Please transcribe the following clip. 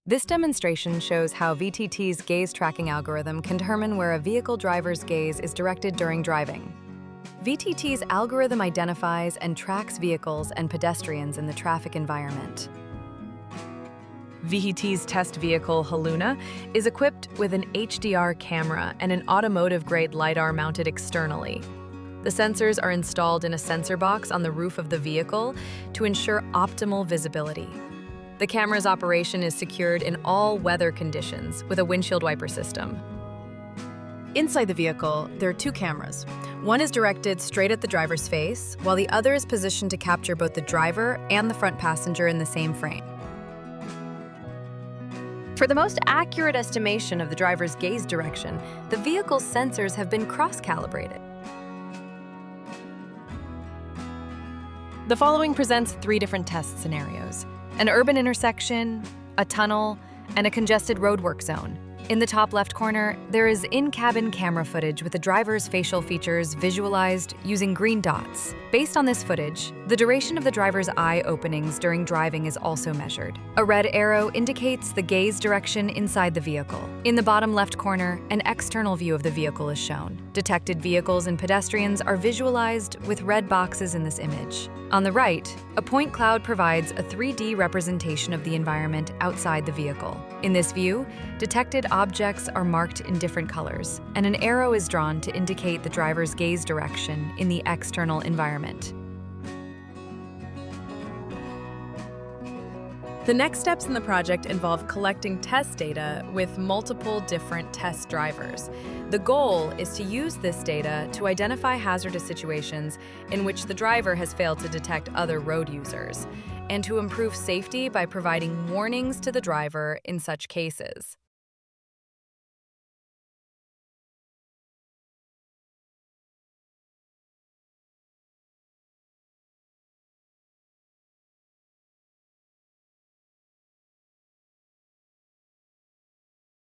This demonstration shows how VTT's gaze tracking algorithm can determine where a vehicle driver's gaze is directed during driving. VTT's algorithm identifies and tracks vehicles and pedestrians in the traffic environment. VTT's test vehicle, Haluna, is equipped with an HDR camera and an automotive-grade LiDAR mounted externally. The sensors are installed in a sensor box on the roof of the vehicle to ensure optimal visibility. The camera's operation is secured in all weather conditions with a windshield wiper system. Inside the vehicle, there are two cameras. One is directed straight at the driver's face, while the other is positioned to capture both the driver and the front passenger in the same frame. For the most accurate estimation of the driver's gaze direction, the vehicle's sensors have been cross-calibrated. The following presents three different test scenarios: an urban intersection, a tunnel, and a congested roadwork zone. In the top left corner, there is in-cabin camera footage with the driver's facial features visualized using green dots. Based on this footage, the duration of the driver's eye openings during driving is also measured. A red arrow indicates the gaze direction inside the vehicle. In the bottom left corner, an external view of the vehicle is shown. Detected vehicles and pedestrians are visualized with red boxes in this image. On the right, a point cloud provides a 3D representation of the environment outside the vehicle. In this view, detected objects are marked in different colors, and an arrow is drawn to indicate the driver's gaze direction in the external environment. The next steps in the project involve collecting test data with multiple different test drivers. The goal is to use this data to identify hazardous situations in which the driver has failed to detect other road users, and to improve safety by providing warnings to the driver in such cases.